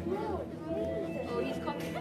Oh, he's coming.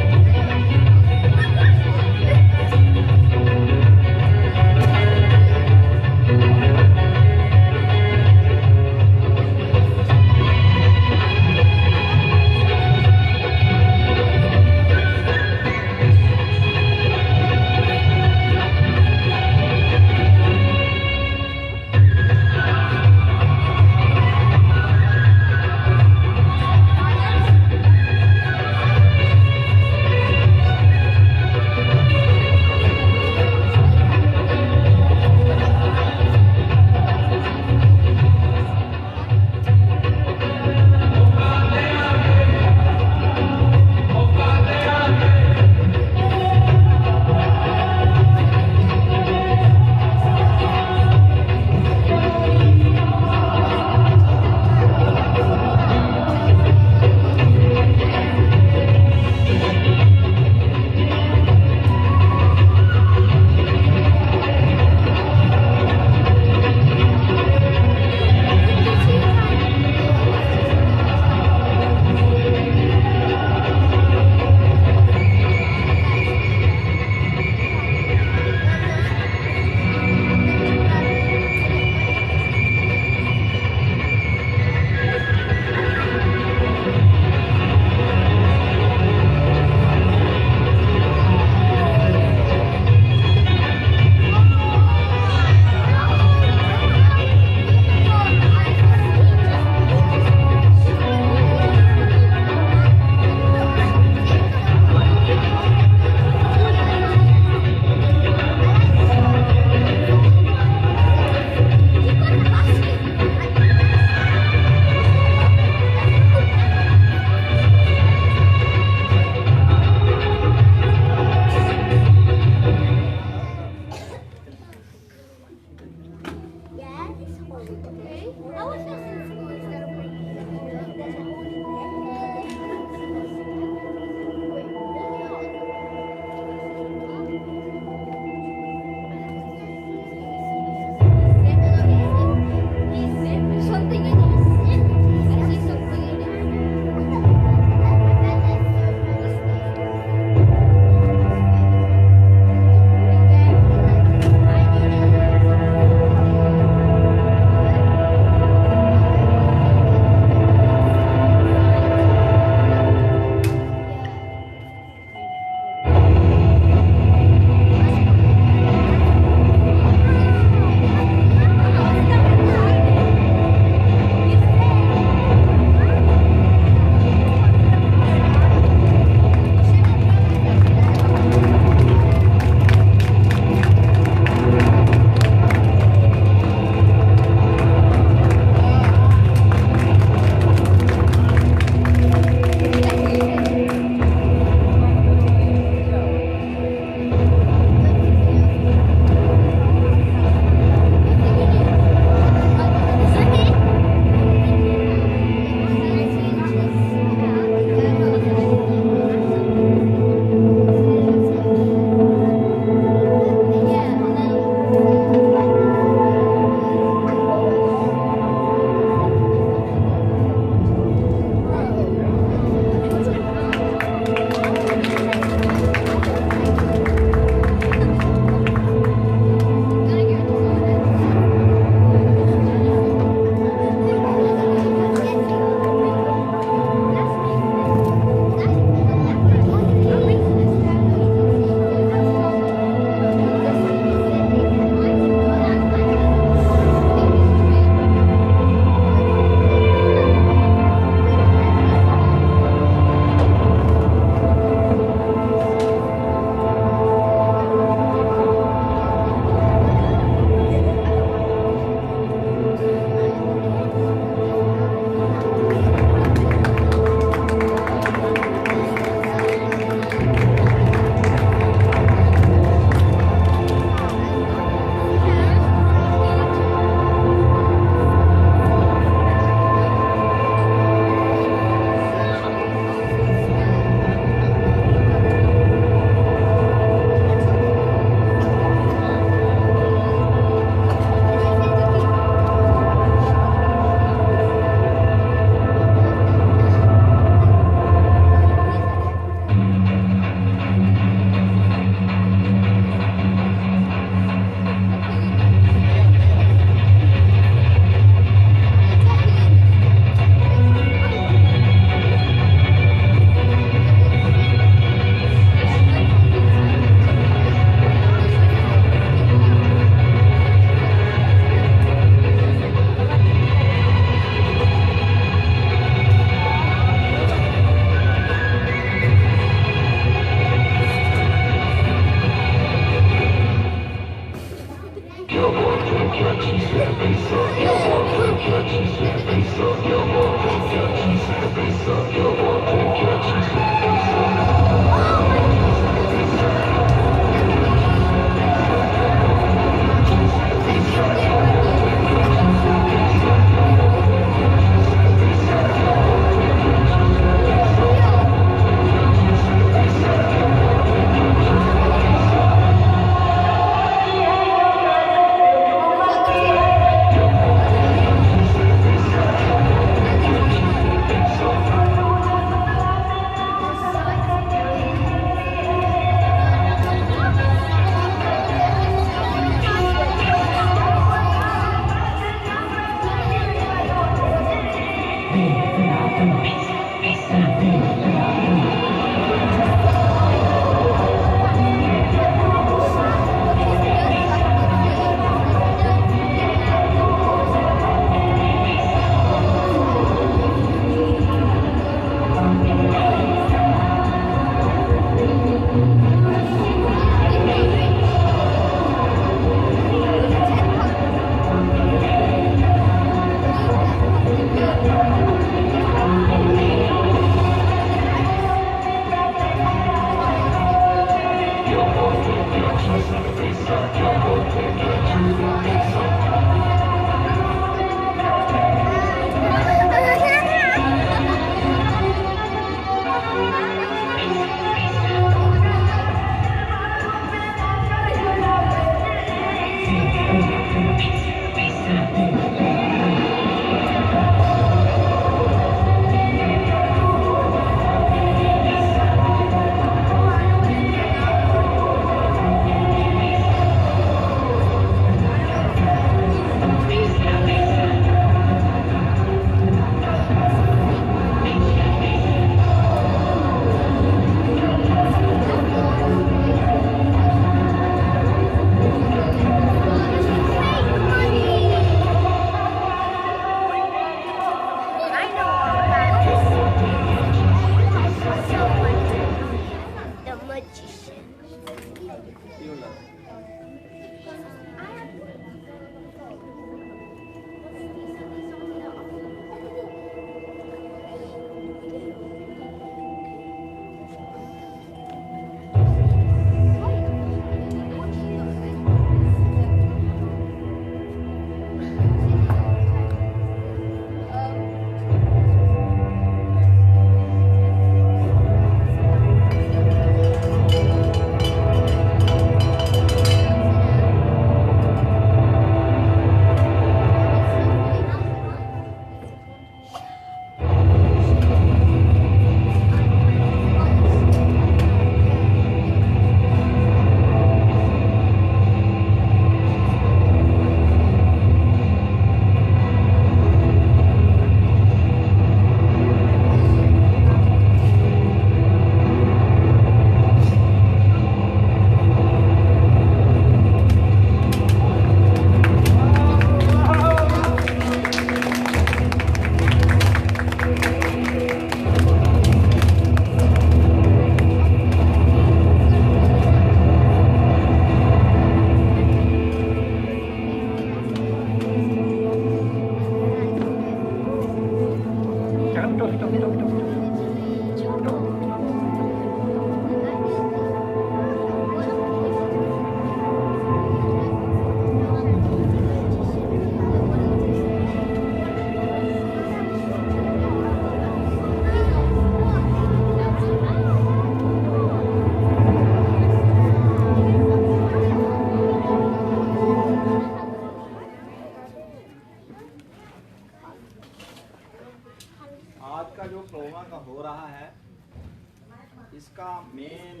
इसका main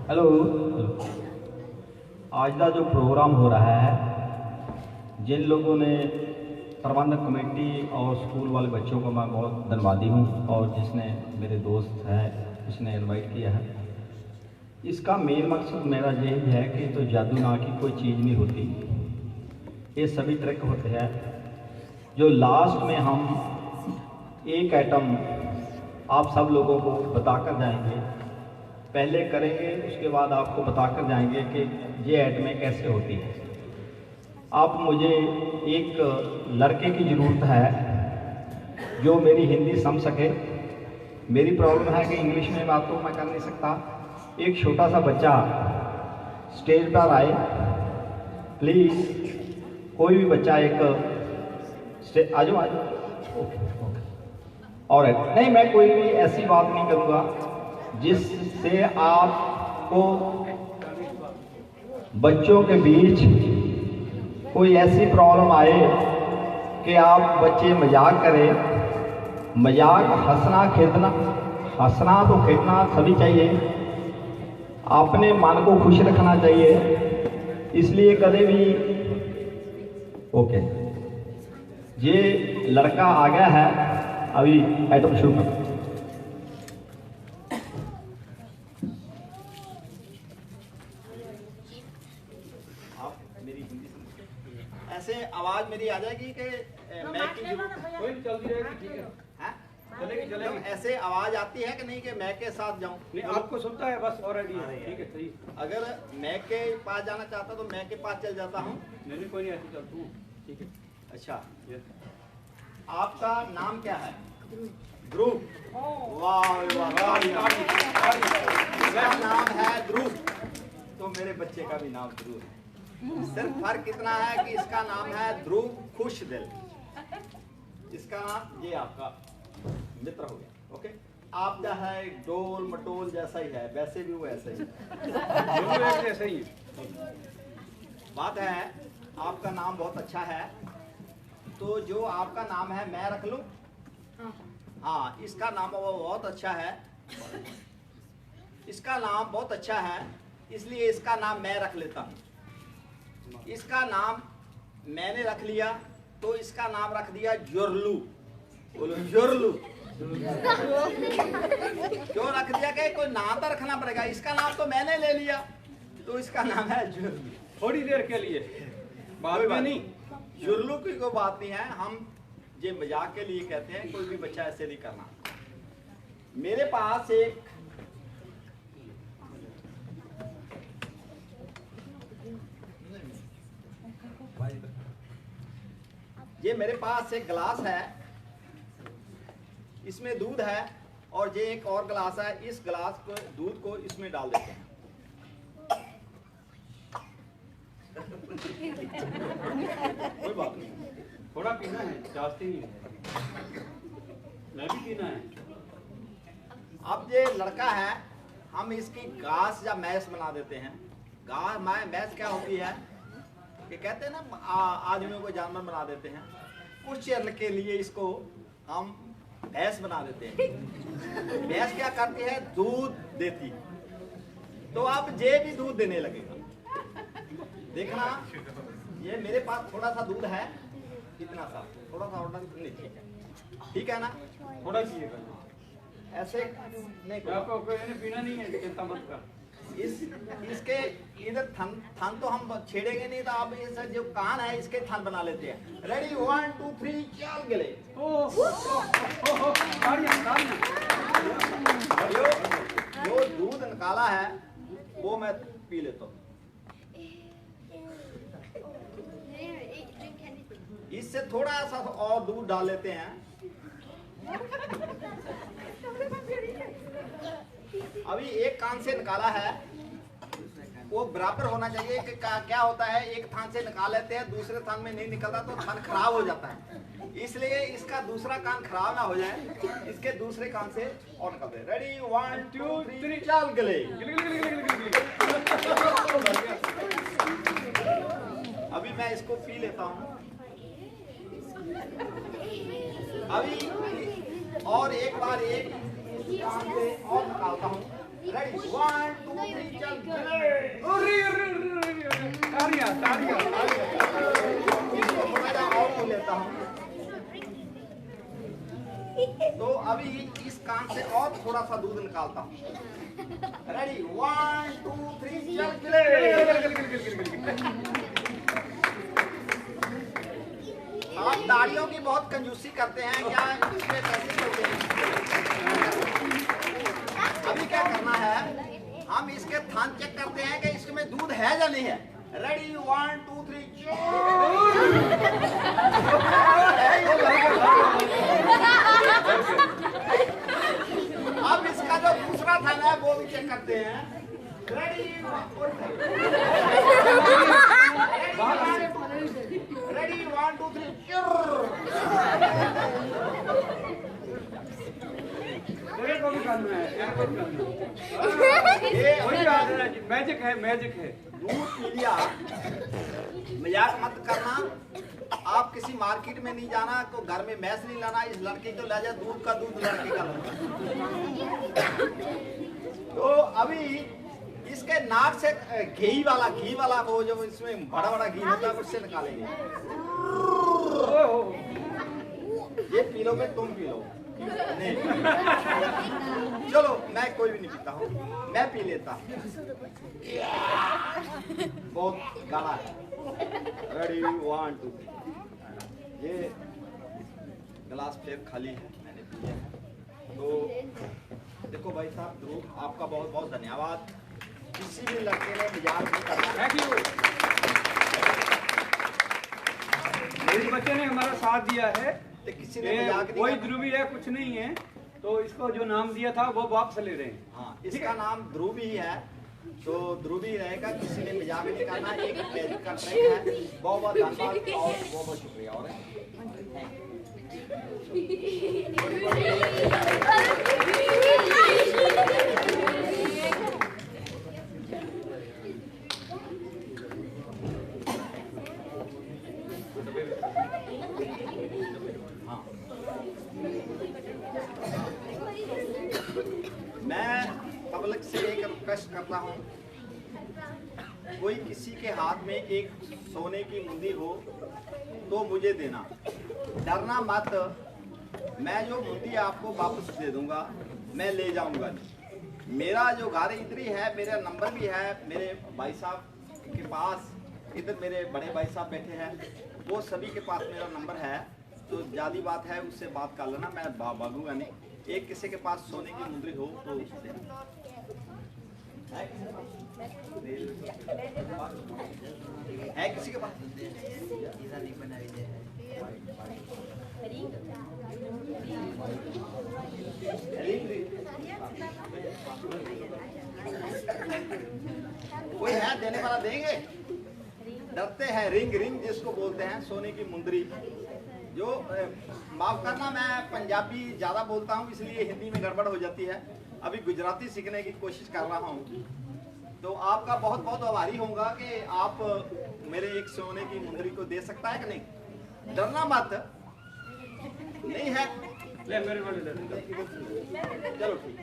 hello आज का जो प्रोग्राम हो रहा है, जिन लोगों ने प्रबंधक कमेटी और स्कूल वाले बच्चों को मैं बहुत धन्यवादी हूँ, और जिसने मेरे दोस्त है उसने इनवाइट किया है। इसका मेन मकसद मेरा यही है कि तो जादू ना की कोई चीज़ नहीं होती, ये सभी ट्रिक होते हैं जो लास्ट में हम एक आइटम आप सब लोगों को बताकर जाएंगे। पहले करेंगे, उसके बाद आपको बताकर जाएंगे कि ये आइटमें कैसे होती है। आप मुझे एक लड़के की ज़रूरत है जो मेरी हिंदी समझ सके। मेरी प्रॉब्लम है कि इंग्लिश में बात तो मैं कर नहीं सकता। एक छोटा सा बच्चा स्टेज पर आए प्लीज़, कोई भी बच्चा एक आ जाओ ओके। और नहीं, मैं कोई भी ऐसी बात नहीं करूँगा जिससे आपको बच्चों के बीच कोई ऐसी प्रॉब्लम आए कि आप बच्चे मजाक करें। मजाक हंसना तो खेलना सभी चाहिए, अपने मन को खुश रखना चाहिए। इसलिए कभी भी ओके। ये लड़का आ गया है, अभी आइटम शुरू कर। ऐसे आवाज मेरी आ जाएगी कि मैं चलती रहेगी, ठीक है? चलेगी चलेगी। ऐसे आवाज आती है कि नहीं कि मैं के साथ जाऊं? नहीं, आपको सुनता है बस, ऑलरेडी है। ठीक है, सही। अगर मैं के पास जाना चाहता तो मैं के पास चल जाता हूँ। नहीं कोई नहीं, ऐसे चलता हूँ। ठीक है। अच्छा, यस। आपका नाम क्या है? ध्रुव। वाह वाह, मेरा नाम है ध्रुव, तो मेरे बच्चे का भी नाम ध्रुव है। सिर्फ फर्क इतना है कि इसका नाम है ध्रुव खुश दिल। इसका नाम, ये आपका मित्र हो गया। ओके, आपका है डोल मटोल जैसा ही है, वैसे भी वो ऐसा ही है। जैसा ही है। बात है, आपका नाम बहुत अच्छा है, तो जो आपका नाम है मैं रख लूं? हाँ, इसका नाम वो बहुत अच्छा है, इसका नाम बहुत अच्छा है, इसलिए इसका नाम मैं रख लेता हूँ। इसका नाम मैंने रख लिया, तो इसका नाम रख दिया जोरलू। बोलो जोरलू। क्यों रख दिया? कि कोई नाम तो रखना पड़ेगा, इसका नाम तो मैंने ले लिया, तो इसका नाम है जोरलू। थोड़ी देर के लिए, बाद में नहीं। जोरलू की कोई बात नहीं है, हम ये मजाक के लिए कहते हैं, कोई भी बच्चा ऐसे नहीं करना। मेरे पास एक ये मेरे पास एक गिलास है, इसमें दूध है, और ये एक और गिलास है, इस गिलास को दूध को इसमें डाल देते हैं। कोई बात नहीं, थोड़ा पीना है, जास्ती नहीं है। मैं भी पीना है। अब ये लड़का है, हम इसकी घास या मैस बना देते हैं। घास मैस क्या होती है कि कहते हैं ना, आदमियों को जानवर बना देते हैं, कुछ चेर के लिए इसको हम भैंस बना देते हैं। भैंस क्या करती है? दूध देती। तो अब ये भी दूध देने लगेगा। देखना, ये मेरे पास थोड़ा सा दूध है, इतना सा, थोड़ा सा ऑर्डर नहीं, ठीक है ना? थोड़ा पिएगा, ऐसे नहीं करो। आपको पीना नहीं है, चिंता मत कर। इसके इधर थन तो हम छेड़ेंगे नहीं, तो आप इस जो कान है इसके थन बना लेते हैं। रेडी 1 2 3 चल गए। जो दूध निकाला है वो मैं पी लेता हूँ। इससे थोड़ा सा और दूध डाल लेते हैं। अभी एक कान से निकाला है, वो बराबर होना चाहिए कि क्या होता है, एक थान से निकाल लेते हैं, दूसरे थान में नहीं निकलता तो थान खराब हो जाता है। इसलिए इसका दूसरा कान खराब ना हो जाए, इसके दूसरे कान से और निकाल दे। रेडी 1 2 3 चल गले। अभी मैं इसको पी लेता हूँ। अभी और एक बार एक कान से और निकालता हूँ। रेडी 1 2 3 चल गले। इसको थोड़ा सा और पी लेता हूँ। तो अभी इस कान से और थोड़ा सा दूध निकालता हूँ। रेडी 1 2 3 चल गले। आप दाढ़ियों की बहुत कंजूसी करते हैं क्या? इसमें पैसे होते हैं। अभी क्या करना है, हम इसके थान चेक करते हैं कि इसमें दूध है या नहीं है। रेडी 1 2 3 अब इसका जो दूसरा थान है वो भी चेक करते हैं। रेडी रेडी 1 2 3 मैजिक है, मैजिक है। दूध पी लिया। मजाक मत करना, आप किसी मार्केट में नहीं जाना, तो घर में मैस नहीं लाना, इस लड़के को ले जा, दूध का दूध लड़के का लाना। तो अभी इसके नाक से घी वाला वो जो इसमें बड़ा बड़ा घी होता है उससे निकालेंगे। ये पी लो, मैं तुम पी लो। नहीं चलो, मैं कोई भी नहीं पीता हूँ, मैं पी लेता हूँ। बहुत गाढ़ा है। रेडी 1 2 ये गिलास फिर खाली है, मैंने पिया है। तो देखो भाई साहब, ध्रुव आपका बहुत बहुत धन्यवाद। किसी भी लड़के ने मजाक नहीं करना। Thank you. इस बच्चे ने हमारा साथ दिया है। तो किसी ने मजाक नहीं कोई करना। ध्रुवी है, कुछ नहीं है, तो इसको जो नाम दिया था वो वापस ले रहे हैं। हाँ, इसका नाम ध्रुव ही है, तो ध्रुव ही रहेगा। किसी ने मजाक नहीं करना। एक मैजिक का ट्रैक है। बहुत बहुत धन्यवाद और बहुत बहुत शुक्रिया। और हाँ, मैं पब्लिक से एक रिक्वेस्ट करता हूँ, कोई किसी के हाथ में एक सोने की मुंदी हो तो मुझे देना, डरना मत। मैं जो मुंदी आपको वापस दे दूंगा, मैं ले जाऊंगा। मेरा जो घर इधर ही है, मेरा नंबर भी है मेरे भाई साहब के पास। इधर मेरे बड़े भाई साहब बैठे हैं, वो सभी के पास मेरा नंबर है। तो ज़्यादा बात है, उससे बात कर लेना, मैं भागूंगा नहीं। एक किसी के पास सोने की मुंदरी हो तो उससे है किसी के पास? कोई है देने वाला? देंगे? डरते हैं। रिंग रिंग जिसको बोलते हैं, सोने की मुंदरी। जो माफ करना, मैं पंजाबी ज़्यादा बोलता हूँ, इसलिए हिंदी में गड़बड़ हो जाती है। अभी गुजराती सीखने की कोशिश कर रहा हूँ। तो आपका बहुत बहुत आभारी होऊंगा कि आप मेरे एक सोने की मुंदरी को दे सकता है कि नहीं। डरना मत। नहीं है? ले मेरे वाले ले। चलो ठीक,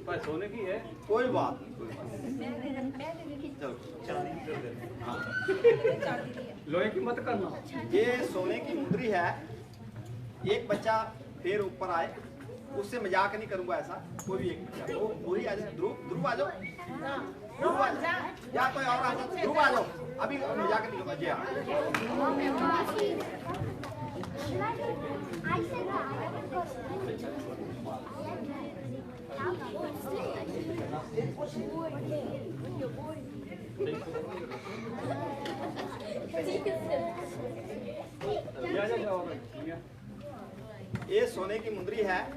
पर सोने की है। कोई बात नहीं, कोई बात नहीं। चलो हाँ, लोहे की मत करना। ये सोने की मुंदरी है। एक बच्चा फिर ऊपर आए, उससे मजाक नहीं करूंगा ऐसा। कोई भी एक बच्चा, वो ही आ जाए। ध्रुव, ध्रुव आ जाओ। ध्रुव आ जाओ, या कोई और आ जाओ। ध्रुव आ जाओ, अभी मजाक नहीं करूंगा। जी हाँ। ये सोने की मुंदरी है,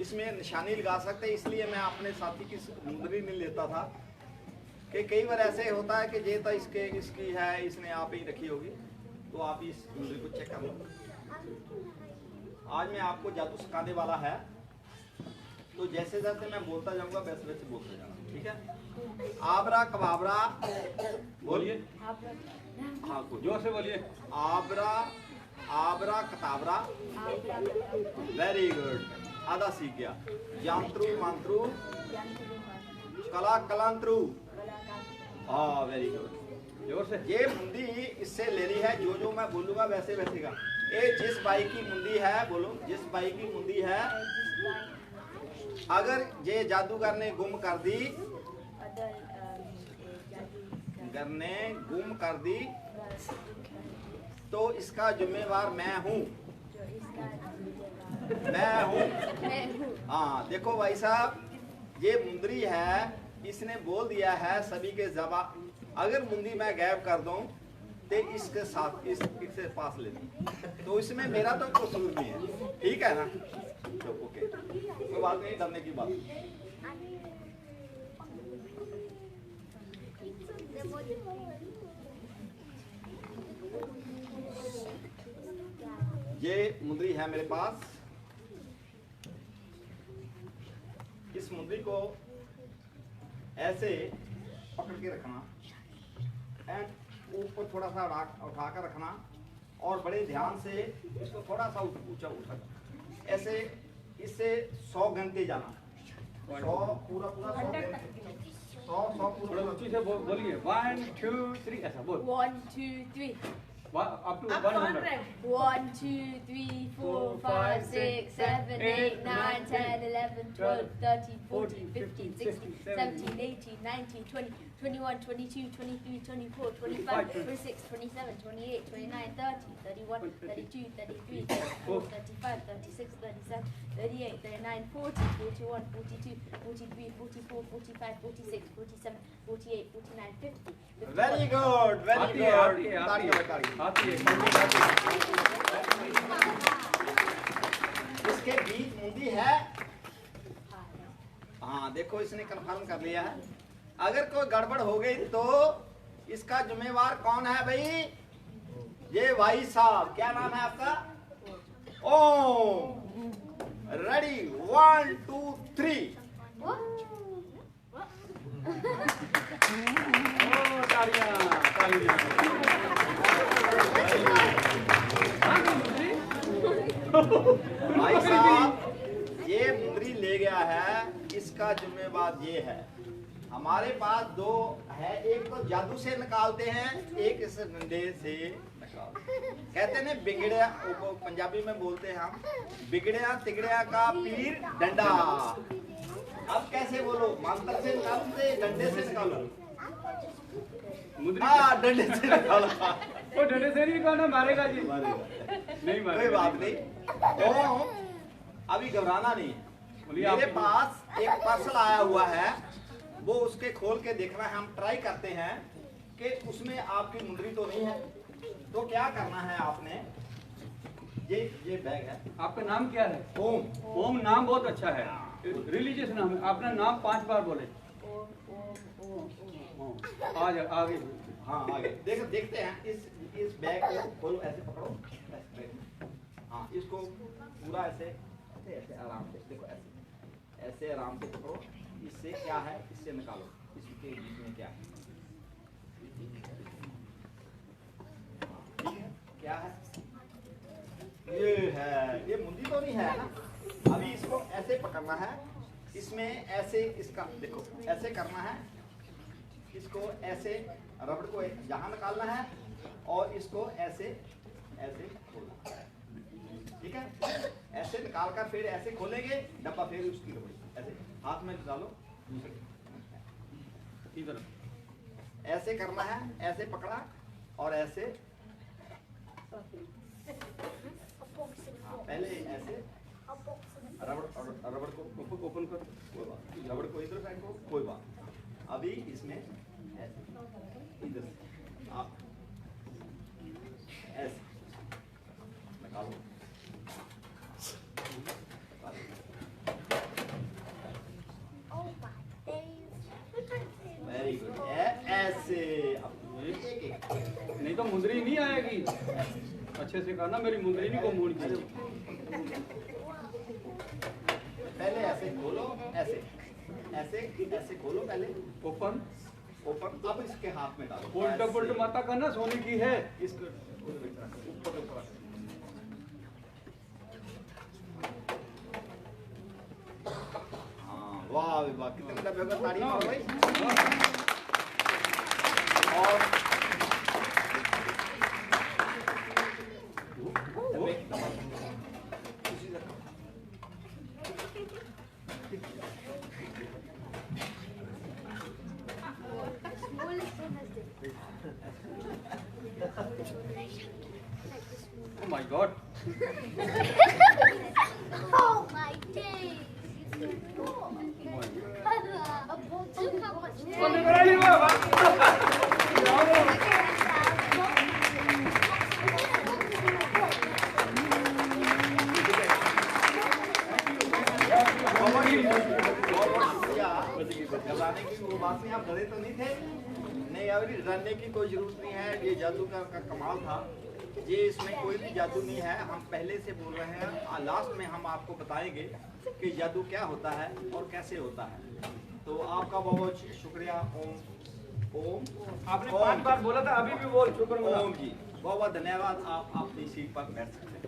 इसमें निशानी लगा सकते हैं। इसलिए मैं अपने साथी की मुंदरी नहीं लेता था कि कई बार ऐसे होता है कि ये तो इसकी है, इसने आप ही रखी होगी। तो आप इस मुंदरी को चेक कर लो। आज मैं आपको जादू सिखाने वाला है, तो जैसे जैसे मैं बोलता जाऊंगा वैसे वैसे बोलते जाना, ठीक है? आबरा कबाबरा बोलिए। हाँ, जोर से बोलिए। आबरा आबरा कताबरा। वेरी गुड, आधा सीख गया। यांत्रु मंत्रु कला कलांत्रु। हाँ, वेरी गुड। जोर से। ये मुंदी इससे लेनी है, जो जो मैं बोलूंगा वैसे वैसे का। ये जिस भाई की मुंदी है, बोलो जिस भाई की मुंदी है, अगर ये जादूगर ने गुम कर दी, तो इसका जिम्मेवार मैं हूँ। हाँ, देखो भाई साहब, ये मुंदरी है, इसने बोल दिया है सभी के जबा। अगर मुंदी मैं गायब कर दूं तो इसके साथ इससे पास ले लूं, तो इसमें मेरा तो कसूर नहीं है, ठीक है ना? तो ओके, कोई बात नहीं, डरने की बात नहीं। ये मुंदरी है मेरे पास। इस मुंदरी को ऐसे पकड़ के रखना एंड ऊपर थोड़ा सा उठा कर रखना, और बड़े ध्यान से इसको थोड़ा सा ऊंचा उठा, ऐसे इससे 100 घंटे जाना। 100 पूरा 100 थोड़ा ऊंची से बोलिए। 1 2 3 ऐसा बोल। 1 2 3 up to 100. 1 2 3 4 5 6 7 8 9 10 11 12 13 14 15 16 17 18 19 20 21, 22, 23, 24, 25, 26, 27, 28, 29, 30, 31, 32, 33, 34, 35, 36, 37, 38, 39, 40, 41, 42, 43, 44, 45, 46, 47, 48, 49, 50. Very good, very आती है, गुड। आती है, आती है। ताड़ी। इसके बीच मुंडी है। हाँ देखो, इसने कंफर्म कर लिया है। अगर कोई गड़बड़ हो गई तो इसका जिम्मेवार कौन है भाई? ये भाई साहब। क्या नाम है आपका? ओम। रेडी, 1 2 3। भाई साहब, ये मुंदरी ले गया है, इसका जिम्मेवार ये है। हमारे पास दो है, एक तो जादू से निकालते हैं, एक इस डंडे से निकालते हैं। कहते हैं बिगड़िया, पंजाबी में बोलते हैं हम, बिगड़िया तिगड़िया का पीर डंडा। अब कैसे बोलो? मंत्र से निकालो, डंडे से निकालो। हाँ, डंडे से निकालो। वो डंडे से नहीं निकालना, मारेगा जी। नहीं मारेगा। कोई बात नहीं। तो अभी घबराना नहीं है। मेरे पास एक पार्सल आया हुआ है, वो उसके खोल के देखना है। हम ट्राई करते हैं कि उसमें आपकी मुंदरी तो नहीं है। तो क्या करना है आपने? ये बैग है। आपका नाम क्या है? ओम। ओम नाम बहुत अच्छा है, रिलीजियस नाम है। अपना नाम 5 बार बोले। आज आगे। हाँ आगे देखते हैं। इस बैग को खोलो, ऐसे पकड़ो, ऐसे। हाँ, इसको पूरा ऐसे ऐसे आराम से देखो, ऐसे आराम से पकड़ो। इससे क्या है, इससे निकालो। इसके बीच में क्या है? ठीक है, क्या है? ये है। ये मुंदी तो नहीं है ना? अभी इसको ऐसे पकड़ना है, इसमें ऐसे इसका देखो, ऐसे करना है। इसको ऐसे रबड़ को यहाँ निकालना है और इसको ऐसे ऐसे खोलना है। ठीक है, ऐसे निकाल कर फिर ऐसे खोलेंगे डब्बा, फिर उसकी रबड़ ऐसे हाथ में डालो, इधर ऐसे करना है, ऐसे पकड़ा और ऐसे। हाँ, पहले ऐसे रबड़ को ओपन कर, कोई बात, रबड़ को इधर फेंको, कोई बात। अभी इसमें ऐसे इधर आप ऐसे निकालो। Very good. ऐसे एक नहीं तो मुंदरी नहीं आएगी। अच्छे से करना, मेरी मुंदरी नहीं को मोड़ की। पहले ऐसे खोलो, ऐसे ऐसे ऐसे खोलो पहले, ओपन ओपन। अब इसके हाथ में डालो, उल्टा पुल्टा माता करना, सोने की है। इसको ऊपर ऊपर। हाँ, वाह वाह, कितने डब्बे का ताड़ी मारो भाई। और उसी तरह Oh my God. Oh my days! Look how much घबराने की वो बात नहीं, आप डरे तो नहीं थे? नहीं, अभी डरने की कोई जरूरत नहीं है। ये जादू का कमाल था। ये इसमें कोई भी जादू नहीं है। हम पहले से बोल रहे हैं, लास्ट में हम आपको बताएंगे कि जादू क्या होता है और कैसे होता है। तो आपका बहुत बहुत शुक्रिया। ओम ओम आपने 5 बार बोला था, अभी भी बोल। शुक्र ओम जी, बहुत बहुत धन्यवाद। आप अपनी सीट पर बैठ सकते हैं।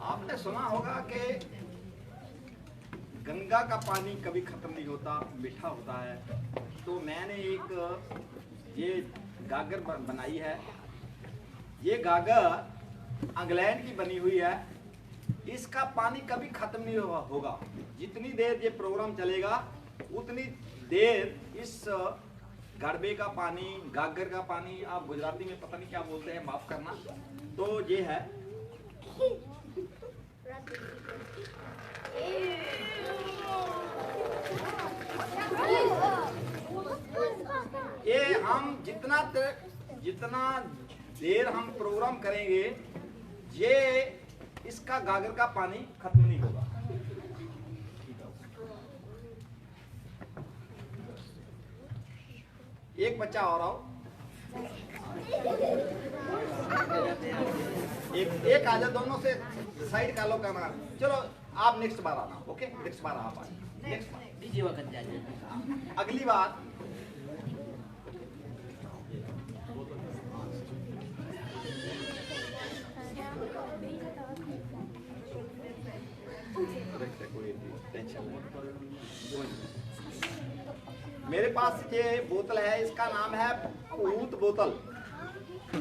आपने सुना होगा कि गंगा का पानी कभी खत्म नहीं होता, मीठा होता है। तो मैंने एक ये गागर बनाई है। ये गागर इंग्लैंड की बनी हुई है। इसका पानी कभी खत्म नहीं होगा। जितनी देर ये प्रोग्राम चलेगा उतनी देर इस गड़बे का पानी, गागर का पानी, आप गुजराती में पता नहीं क्या बोलते हैं, माफ करना, तो ये है। ये हम जितना देर हम प्रोग्राम करेंगे, ये इसका गागर का पानी खत्म नहीं होगा। एक बच्चा और आओ, एक आ जाओ, दोनों से साइड का लो करना। चलो आप नेक्स्ट बार आना, ओके? नेक्स्ट बार आप आए, नेक्स्ट बार बीजी वक्त जाए। अगली बार मेरे पास ये बोतल है, इसका नाम है पूत बोतल।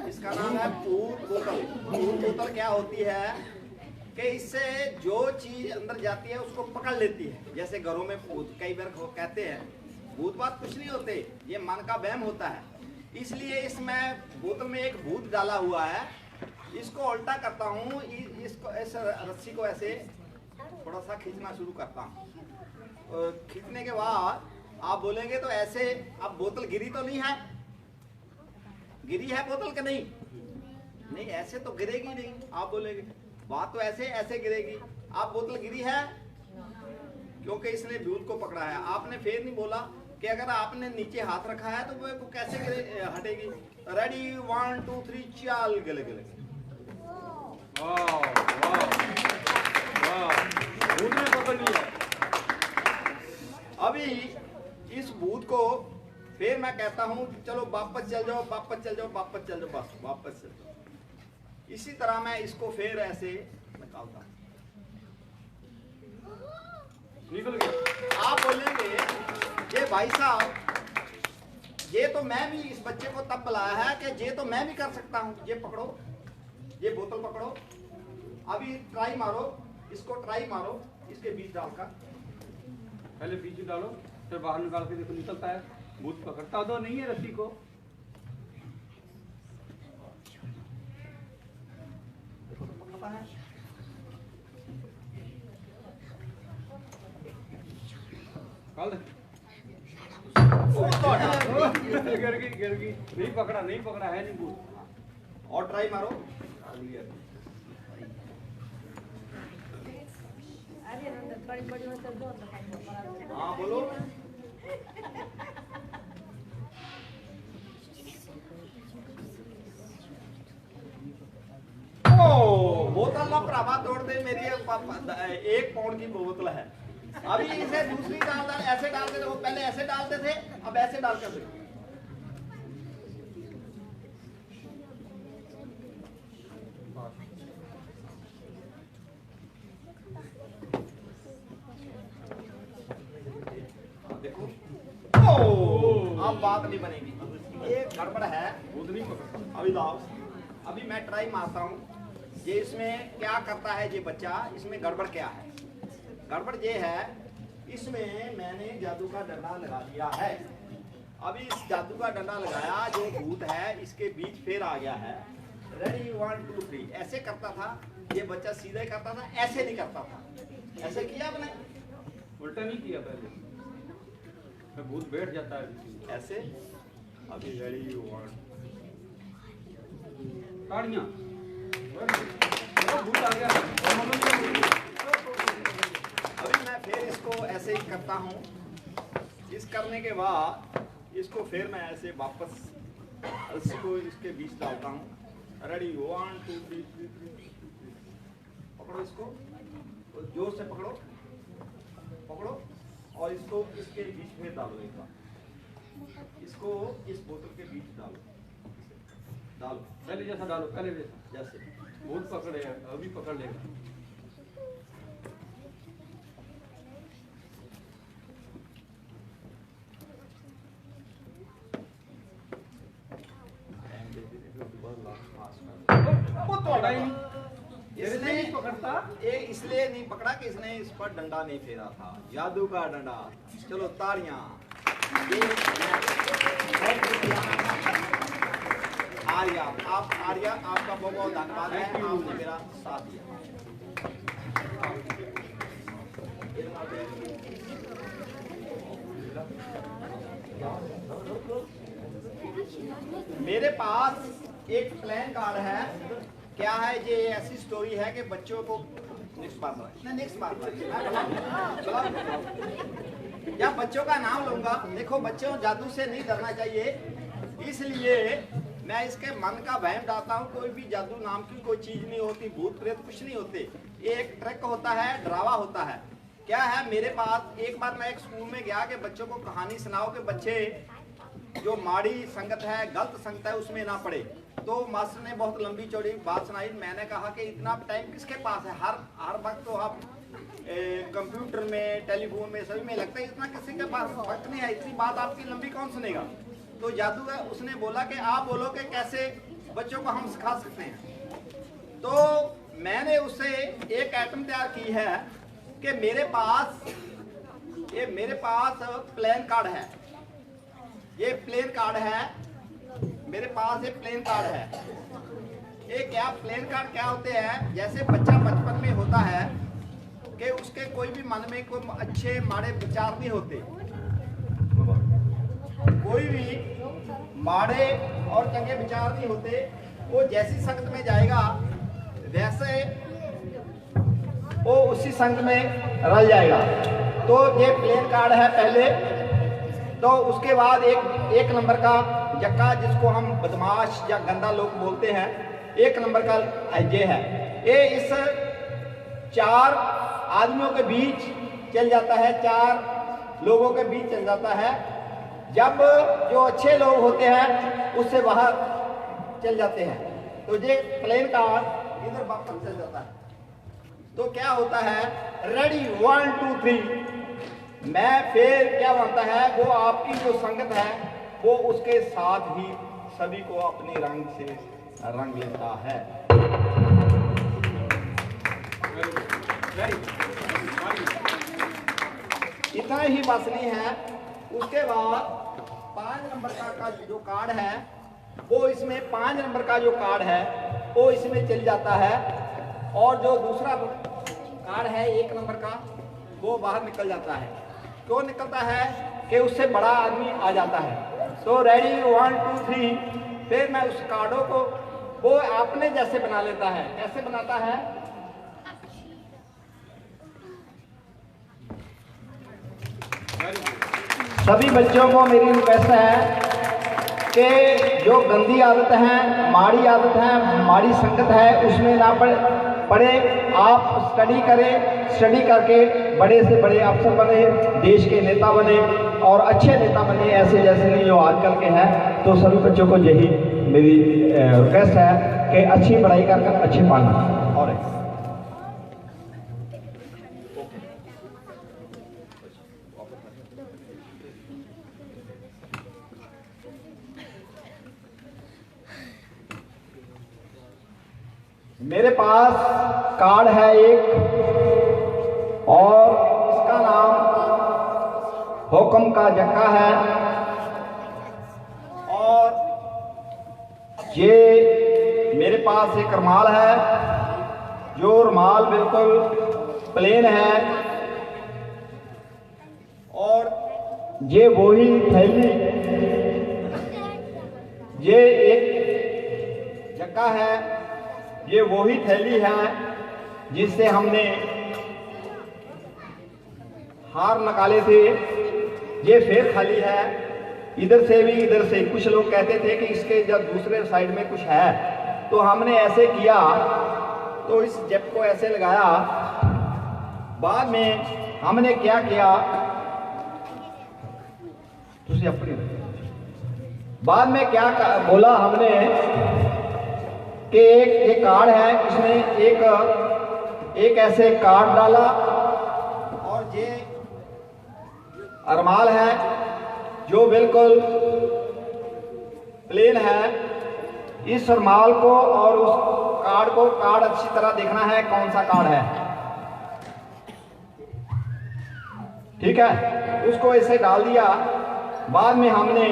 इसका नाम है पूत बोतल। पूत बोतल क्या होती है कि इससे जो चीज अंदर जाती है उसको पकड़ लेती है। जैसे घरों में भूत कई बार कहते हैं, भूत बात कुछ नहीं होते, ये मन का वहम होता है। इसलिए इसमें बोतल में एक भूत डाला हुआ है। इसको उल्टा करता हूँ, इसको ऐसे रस्सी को ऐसे थोड़ा सा खींचना शुरू करता हूँ। खींचने के बाद आप बोलेंगे तो ऐसे, अब बोतल गिरी तो नहीं है? गिरी है बोतल के नहीं? नहीं, ऐसे तो गिरेगी नहीं। आप बोलेंगे बात तो ऐसे ऐसे गिरेगी। आप बोतल गिरी है क्योंकि इसने भूत को पकड़ा है। आपने फिर नहीं बोला कि अगर आपने नीचे हाथ रखा है तो वो कैसे हटेगी। रेडी 1 2 3 चाल गले गले। भूत ने पकड़ लिया। अभी इस भूत को फिर मैं कहता हूं चलो वापस चल जाओ, वापस चल जाओ, वापस चल जाओ, बस वापस चल जाओ। इसी तरह मैं इसको फिर ऐसे निकालता हूं। निकल गया। आप बोलेंगे ये भाई साहब, ये तो मैं भी इस बच्चे को तब बुलाया है कि ये तो मैं भी कर सकता हूं। ये पकड़ो, ये बोतल पकड़ो, अभी ट्राई मारो, इसको ट्राई मारो, इसके बीच डालकर। पहले बीच डालो, फिर बाहर निकाल के देखो निकलता है। भूत पकड़ता तो नहीं है रस्सी को। निकाल दे। गिर गई। नहीं पकड़ा है नहीं भूत। और ट्राई मारो। हाँ बोलो। बोतल ना भरावा तोड़ दे मेरी। 1 पाउंड की बोतल है। अभी इसे दूसरी डाल ऐसे डालते थे, वो पहले ऐसे डालते थे, अब ऐसे डालते थे। देखो अब बात नहीं बनेगी, ये गड़बड़ है। भूत नहीं पकड़ता। अभी लाओ, अभी मैं ट्राई मारता हूँ। ये इसमें क्या करता है ये बच्चा, इसमें गड़बड़ क्या है? गड़बड़ ये है, इसमें मैंने जादू का डंडा लगा दिया है। अभी इस जादू का डंडा लगाया, जो भूत है इसके बीच फिर आ गया है। रेडी 1 2 3 ऐसे करता था ये बच्चा, सीधे करता था, ऐसे नहीं करता था। ऐसे किया आपने? उल्टा नहीं किया पहले, तो भूत बैठ जाता है ऐसे। अभी रेडी 1 ताड़ियाँ। भूत आ गया। अभी मैं फिर इसको ऐसे ही करता हूँ। इस करने के बाद इसको फिर मैं ऐसे वापस इसको इसके बीच डालता हूँ। रेडी 1 2 3 पकड़ो इसको, तो जोर से पकड़ो, पकड़ो और इसको इसके बीच में डालो। एक बार इसको इस बोतल के बीच डालो, डालो पहले जैसा डालो, पहले जैसा। जैसे भूत पकड़ेगा, अभी पकड़ लेगा। वो तोड़ा ही नहीं। इसने नहीं पकड़ता। ये इसलिए नहीं पकड़ा कि इसने इस पर डंडा नहीं फेरा था, जादू का डंडा। चलो तालियां। आर्या, आप आर्या, आपका बहुत बहुत धन्यवाद है, आपने मेरा साथ दिया। मेरे पास एक प्लान कार्ड है। क्या है ये? ऐसी स्टोरी है कि बच्चों को नेक्स्ट बार या बच्चों का नाम लूंगा। देखो बच्चों, जादू से नहीं डरना चाहिए, इसलिए मैं इसके मन का वहम डालता हूँ। कोई भी जादू नाम की कोई चीज नहीं होती, भूत प्रेत कुछ नहीं होते। ये एक ट्रिक होता है, डरावा होता है। क्या है मेरे पास, एक बार मैं एक स्कूल में गया कि बच्चों को कहानी सुनाओ कि बच्चे जो माड़ी संगत है, गलत संगत है, उसमें ना पड़े। तो मास्टर ने बहुत लंबी चौड़ी बात सुनाई। मैंने कहा कि इतना टाइम किसके पास है, हर वक्त तो आप कंप्यूटर में, टेलीफोन में, सभी में लगता है, इतना किसी के पास वक्त नहीं है, इतनी बात आपकी लंबी कौन सुनेगा। तो जादू है, उसने बोला कि आप बोलो कि कैसे बच्चों को हम सिखा सकते हैं। तो मैंने उससे एक आइटम तैयार की है कि मेरे पास प्लेन कार्ड है। ये प्लेन कार्ड है, मेरे पास एक प्लेन कार्ड है। ये क्या प्लेन कार्ड क्या होते हैं? जैसे बच्चा बचपन में होता है कि उसके कोई भी मन में कोई अच्छे माड़े विचार नहीं होते। कोई भी माड़े और चंगे विचार नहीं होते। वो जैसी संगत में जाएगा वैसे वो उसी संगत में रल जाएगा। तो ये प्लेन कार्ड है पहले। तो उसके बाद एक नंबर का जक्का, जिसको हम बदमाश या गंदा लोग बोलते हैं, एक नंबर का ये है। ये इस 4 आदमियों के बीच चल जाता है, 4 लोगों के बीच चल जाता है। जब जो अच्छे लोग होते हैं उससे बाहर चल जाते हैं, तो ये प्लेन कार्ड इधर वापस चल जाता है। तो क्या होता है, रेडी 1 2 3, मैं फिर क्या बनता है, वो आपकी जो संगत है वो उसके साथ ही सभी को अपने रंग से रंग लेता है। इतना ही बस नहीं है। उसके बाद 5 नंबर का जो कार्ड है वो इसमें 5 नंबर का जो कार्ड है वो इसमें चल जाता है। और जो दूसरा कार्ड है 1 नंबर का, वो बाहर निकल जाता है। क्यों निकलता है? कि उससे बड़ा आदमी आ जाता है। तो रेडी 1 2 3, फिर मैं उस कार्डों को वो अपने जैसे बना लेता है। कैसे बनाता है? सभी बच्चों को मेरी रिक्वेस्ट है कि जो गंदी आदत है, माड़ी आदत है, माड़ी संगत है, उसमें ना पड़े। आप स्टडी करें, स्टडी करके बड़े से बड़े अफसर बने, देश के नेता बने और अच्छे नेता बने, ऐसे जैसे नहीं जो आजकल के हैं। तो सभी बच्चों को यही मेरी रिक्वेस्ट है कि अच्छी पढ़ाई कर अच्छे पाना। और मेरे पास कार्ड है एक, और इसका नाम हुक्म का जक्का है। और ये मेरे पास एक रुमाल है, जो रुमाल बिल्कुल प्लेन है। और ये वही थैली, ये एक जक्का है, ये वही थैली है जिससे हमने हार निकाले थे। ये फिर खाली है, इधर से भी इधर से। कुछ लोग कहते थे कि इसके जब दूसरे साइड में कुछ है, तो हमने ऐसे किया, तो इस जेब को ऐसे लगाया। बाद में हमने क्या किया, बाद में क्या बोला हमने कि एक कार्ड है, इसमें एक ऐसे कार्ड डाला। और ये रुमाल है जो बिल्कुल प्लेन है। इस रुमाल को और उस कार्ड अच्छी तरह देखना है कौन सा कार्ड है, ठीक है। उसको ऐसे डाल दिया। बाद में हमने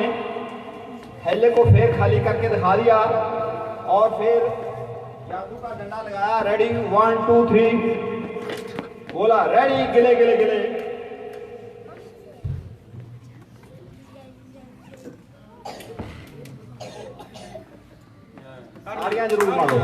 थैले को फिर खाली करके दिखा दिया और फिर जादू का डंडा लगाया। रेडी 1 2 3 बोला, रेडी, गिले गिले गिले। तालियां जरूर मारो।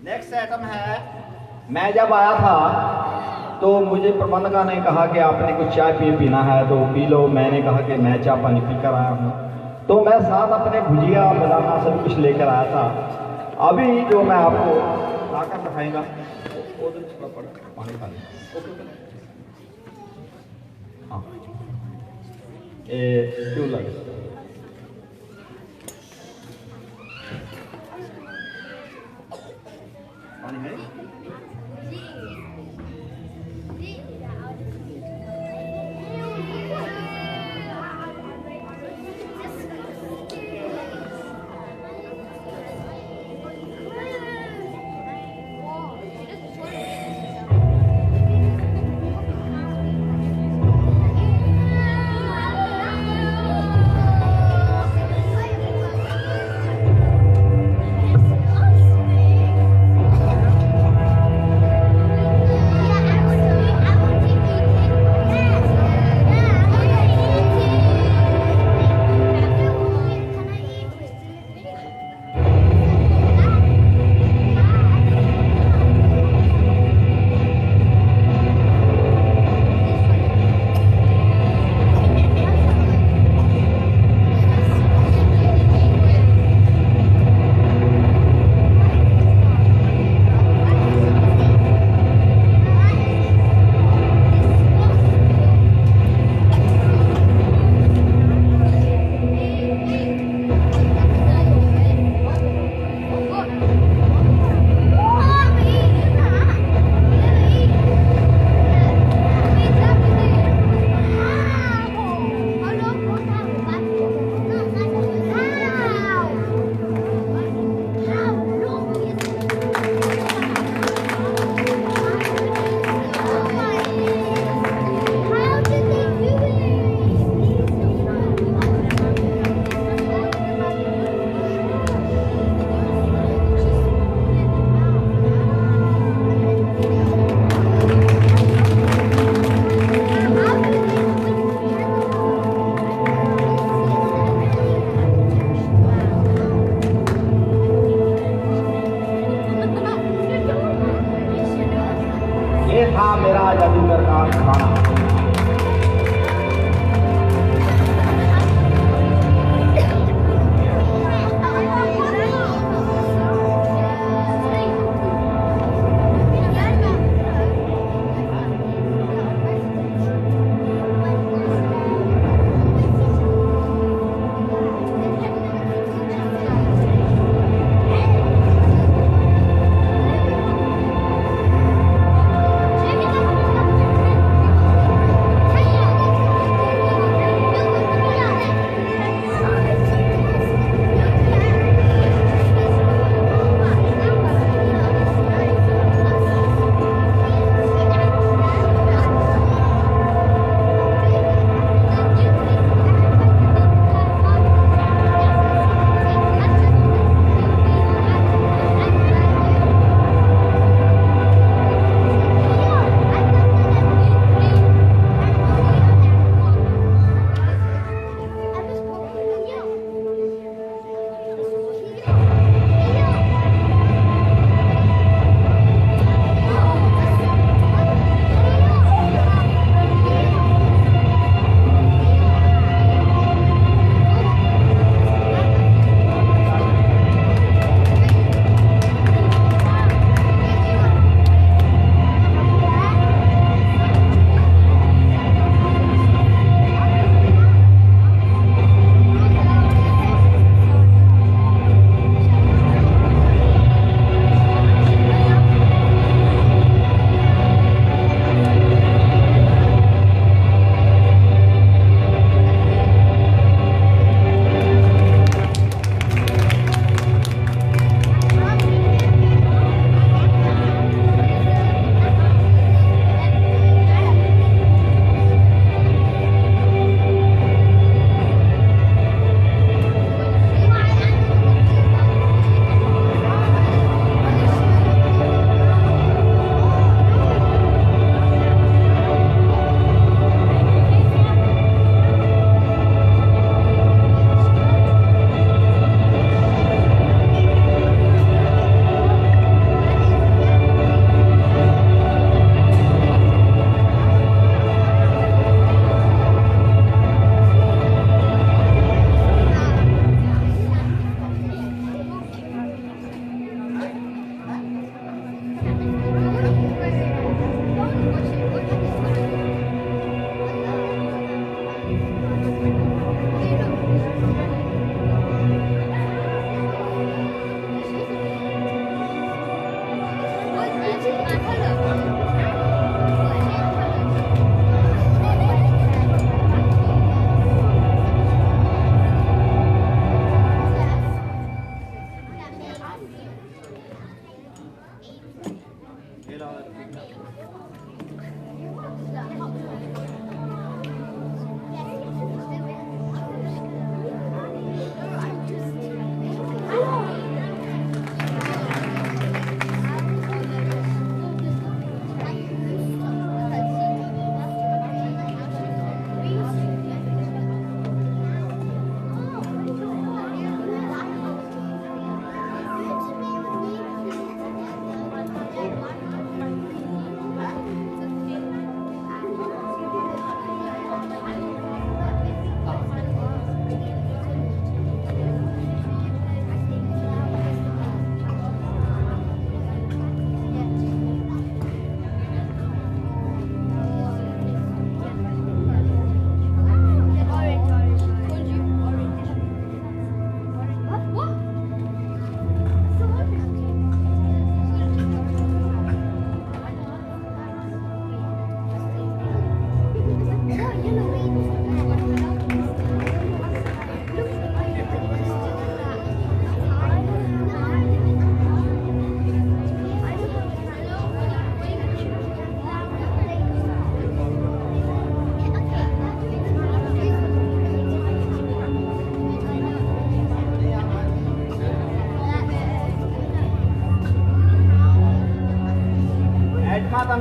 नेक्स्ट आइटम है, मैं जब आया था तो मुझे प्रबंधका ने कहा कि आपने कुछ चाय पीना है तो पी लो। मैंने कहा कि मैं चाय पानी पी कर आया हूँ, तो मैं साथ अपने भुजिया बनाना सब कुछ लेकर आया था। अभी जो मैं आपको लाकर दिखाएगा पानी खा हाँ क्यों लगे पानी है।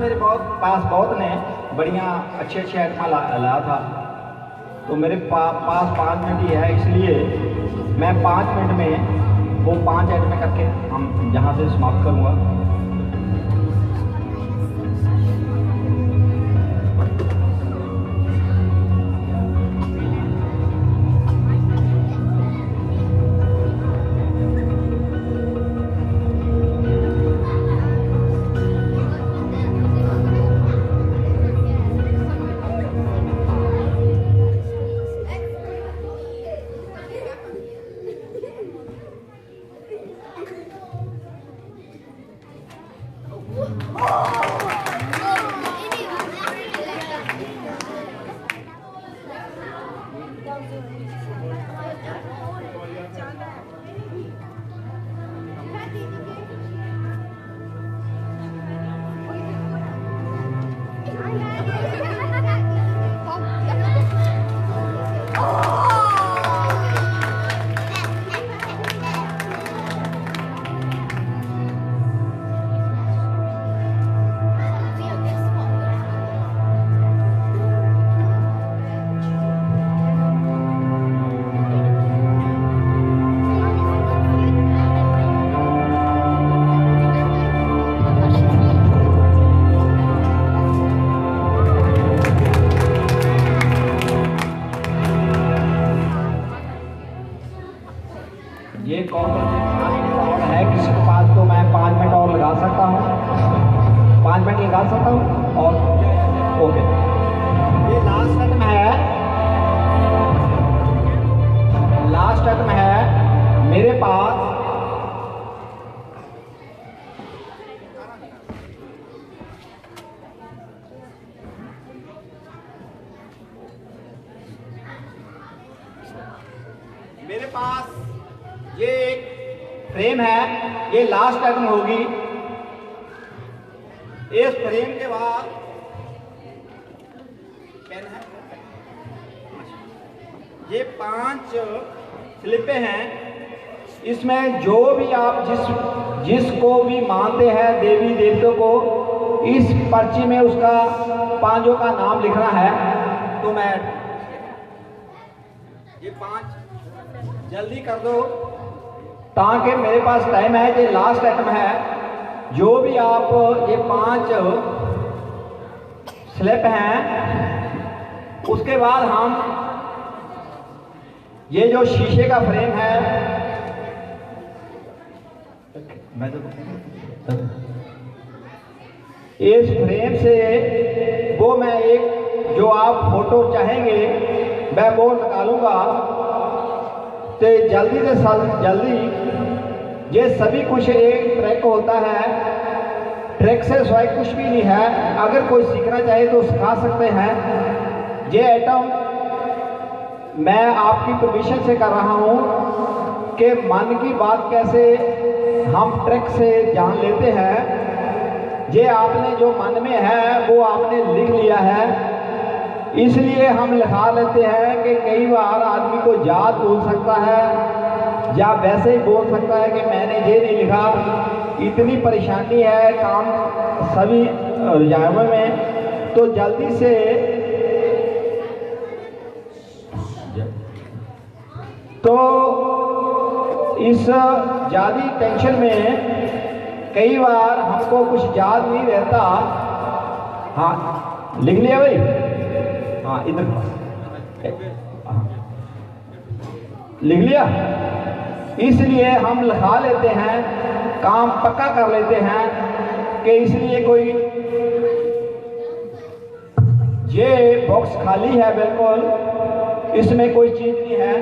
मेरे पास बहुत ने बढ़िया अच्छे आइटम लाया था, तो मेरे पास 5 मिनट ही है, इसलिए मैं 5 मिनट में वो 5 आइटम करके हम यहाँ से समाप्त करूँगा। ये कौन और है किसी के पास तो मैं 5 मिनट और लगा सकता हूँ, 5 मिनट लगा सकता हूँ और ओके। ये लास्ट आइटम है, लास्ट आइटम है मेरे पास। मेरे पास ये एक फ्रेम है, ये लास्ट आइटम होगी। इस फ्रेम के बाद पेन है, ये 5 स्लिपें हैं। इसमें जो भी आप जिसको भी मानते हैं देवी देवताओं को, इस पर्ची में उसका 5 का नाम लिखना है। तो मैं ये 5 जल्दी कर दो ताकि मेरे पास टाइम है। ये लास्ट आइटम है, जो भी आप ये 5 स्लिप हैं, उसके बाद हम ये जो शीशे का फ्रेम है, मैं इस फ्रेम से वो मैं एक जो आप फोटो चाहेंगे मैं वो निकालूंगा। तो जल्दी से जल्दी ये सभी कुछ एक ट्रैक होता है, ट्रैक से सिवाय कुछ भी नहीं है। अगर कोई सीखना चाहे तो सिखा सकते हैं। ये आइटम मैं आपकी परमिशन से कर रहा हूँ कि मन की बात कैसे हम ट्रैक से जान लेते हैं। ये आपने जो मन में है वो आपने लिख लिया है, इसलिए हम लिखा लेते हैं कि कई बार आदमी को याद भूल सकता है या वैसे ही बोल सकता है कि मैंने ये नहीं लिखा। इतनी परेशानी है काम सभी रजाइयों में, तो जल्दी से तो इस ज़्यादा टेंशन में कई बार हमको कुछ याद नहीं रहता। हाँ लिख लिया भाई, हाँ इधर लिख लिया। इसलिए हम लिखा लेते हैं, काम पक्का कर लेते हैं कि इसलिए कोई ये बॉक्स खाली है बिल्कुल, इसमें कोई चीज नहीं है।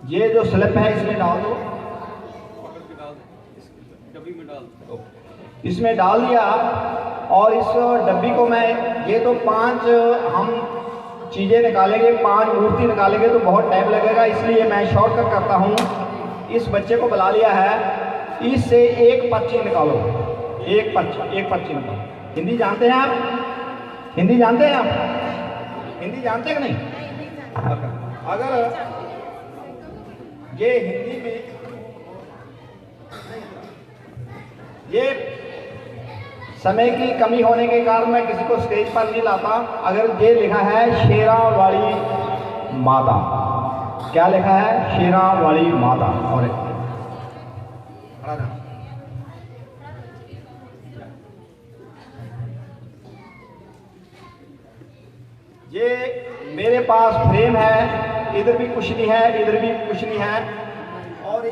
ये जो स्लिप है इसमें डाल दो, डब्बी में डाल दो, इसमें डाल दिया। और इस डब्बी को मैं ये तो 5 हम चीज़ें निकालेंगे, 5 मूर्ति निकालेंगे तो बहुत टाइम लगेगा, इसलिए मैं शॉर्टकट करता हूँ। इस बच्चे को बुला लिया है, इससे एक पर्ची निकालो, एक पर्ची निकालो। हिंदी जानते हैं आप? हिंदी जानते हैं आप? हिंदी जानते हैं कि नहीं? अगर ये हिंदी में ये समय की कमी होने के कारण मैं किसी को स्टेज पर नहीं लाता। अगर ये लिखा है शेरा वाली माता, क्या लिखा है? शेरा वाली माता। और ये मेरे पास फ्रेम है, इधर भी कुछ नहीं है, इधर भी कुछ नहीं है। और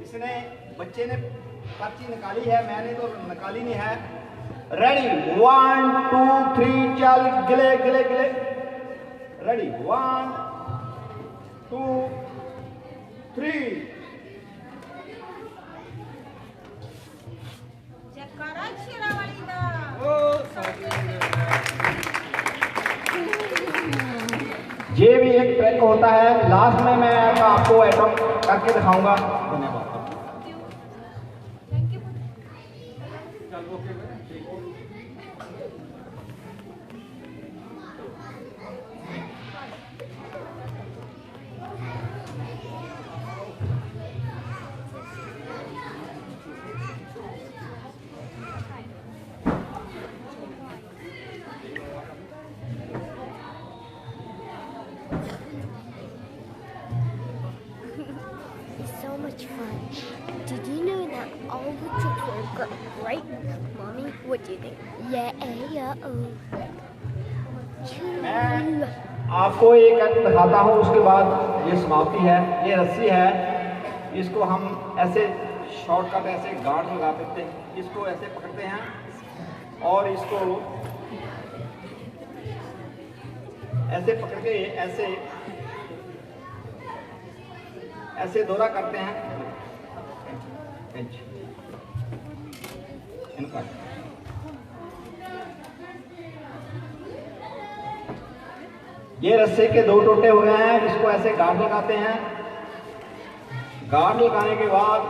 इसने बच्चे ने पर्ची निकाली है, मैंने तो निकाली नहीं है। रेडी 1 2 3 चल, गिले गिले गिले। रेडी 1 2 3। ये भी एक ट्रैक होता है, लास्ट में मैं आपको एटम करके दिखाऊंगा। धन्यवाद। So much fun. Did you know that all the tricks are good, right? Mommy, what do you think? Yeah, मैं आपको एक एक्ट दिखाता हूँ, उसके बाद ये समाप्ति है। ये रस्सी है, इसको हम ऐसे शॉर्टकट ऐसे गांठ लगा देते हैं, इसको ऐसे पकड़ते हैं और इसको ऐसे पकड़ के ऐसे दौरा करते हैं। इनका ये रस्से के 2 टोटे हो गए हैं, इसको ऐसे गांठ लगाते हैं। गांठ लगाने के बाद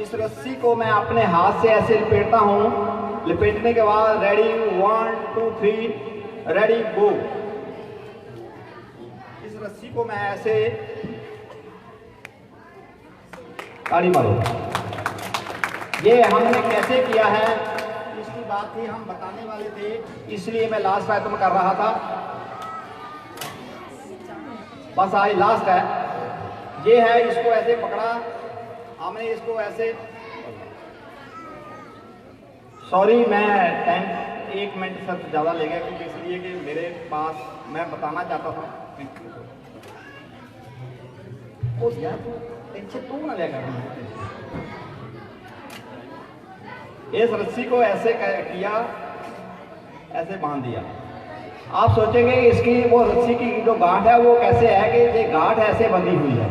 इस रस्सी को मैं अपने हाथ से ऐसे लपेटता हूं। लपेटने के बाद रेडी 1 2 3 रेडी गो। इस रस्सी को मैं ऐसे ताड़ी मारो। ये हमने कैसे किया है इसकी बात थी, हम बताने वाले थे, इसलिए मैं लास्ट आइटम कर रहा था। बस आज लास्ट है। ये है, इसको ऐसे पकड़ा हमने, इसको ऐसे, सॉरी मैं टाइम 1 मिनट से ज़्यादा ले गया, क्योंकि इसलिए कि मेरे पास मैं बताना चाहता था। ओ यार तू टेंशन तू ना लेगा। इस रस्सी को ऐसे किया, ऐसे बांध दिया। आप सोचेंगे इसकी वो रस्सी की जो गांठ है वो कैसे है, कि ये गांठ ऐसे बंधी हुई है,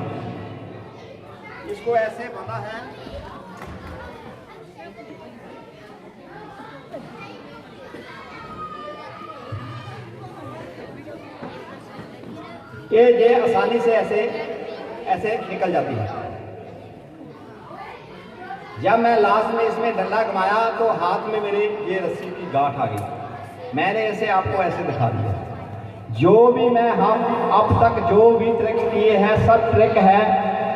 इसको ऐसे बांधा है। ये आसानी से ऐसे निकल जाती है। जब मैं लास्ट में इसमें डंडा घुमाया तो हाथ में मेरे ये रस्सी की गांठ आ गई। मैंने इसे आपको ऐसे दिखा दिया। जो भी हम अब तक जो भी ट्रिक किए हैं सब ट्रिक है।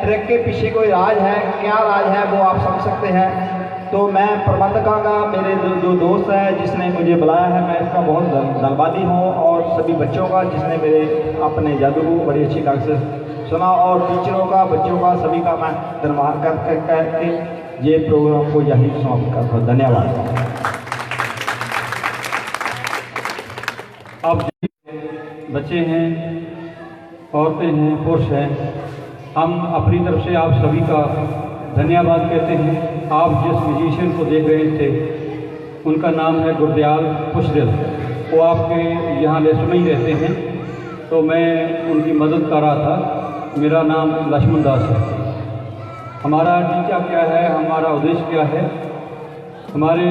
ट्रिक के पीछे कोई राज है, क्या राज है वो आप समझ सकते हैं। तो मैं प्रबंधकों का, मेरे जो दोस्त है जिसने मुझे बुलाया है, मैं इसका बहुत धन्यवादी हूँ। और सभी बच्चों का जिसने मेरे अपने जादू को बड़ी अच्छी ढंग से सुना, और टीचरों का, बच्चों का, सभी का मैं धन्यवाद करके ये प्रोग्राम को यही समाप्त करता हूँ। धन्यवाद। अब बच्चे हैं, औरतें हैं, पुरुष हैं, हम अपनी तरफ से आप सभी का धन्यवाद कहते हैं। आप जिस म्यूजिशियन को देख रहे थे उनका नाम है गुरदयाल खुशदिल। वो आपके यहाँ लेसुन में ही रहते हैं, तो मैं उनकी मदद कर रहा था। मेरा नाम लक्ष्मण दास है। हमारा टीचा क्या है, हमारा उद्देश्य क्या है। हमारे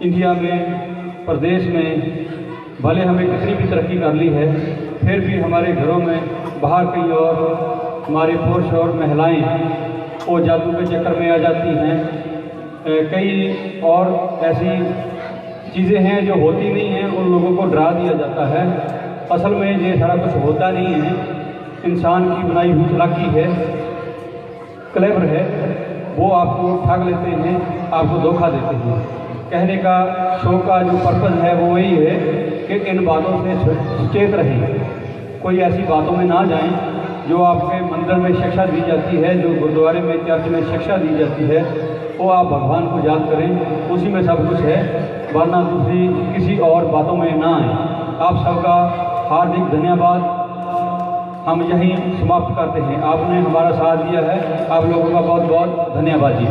इंडिया में, प्रदेश में भले हमें कितनी भी तरक्की कर ली है, फिर भी हमारे घरों में बाहर कहीं और हमारे पुरुष और महिलाएं वो जादू के चक्कर में आ जाती हैं। कई और ऐसी चीज़ें हैं जो होती नहीं हैं, उन लोगों को डरा दिया जाता है। असल में ये सारा कुछ होता नहीं है, इंसान की बनाई हुई चालाकी है, क्लेवर है, वो आपको ठग लेते हैं, आपको धोखा देते हैं। कहने का शो का जो पर्पज़ है वो यही है कि इन बातों से सचेत रहें, कोई ऐसी बातों में ना जाएं जो आपके मंदिर में शिक्षा दी जाती है, जो गुरुद्वारे में चर्च में शिक्षा दी जाती है, वो आप भगवान को याद करें, उसी में सब कुछ है, वरना दूसरी किसी और बातों में ना आए। आप सबका हार्दिक धन्यवाद। हम यहीं समाप्त करते हैं। आपने हमारा साथ दिया है, आप लोगों का बहुत बहुत धन्यवाद जी।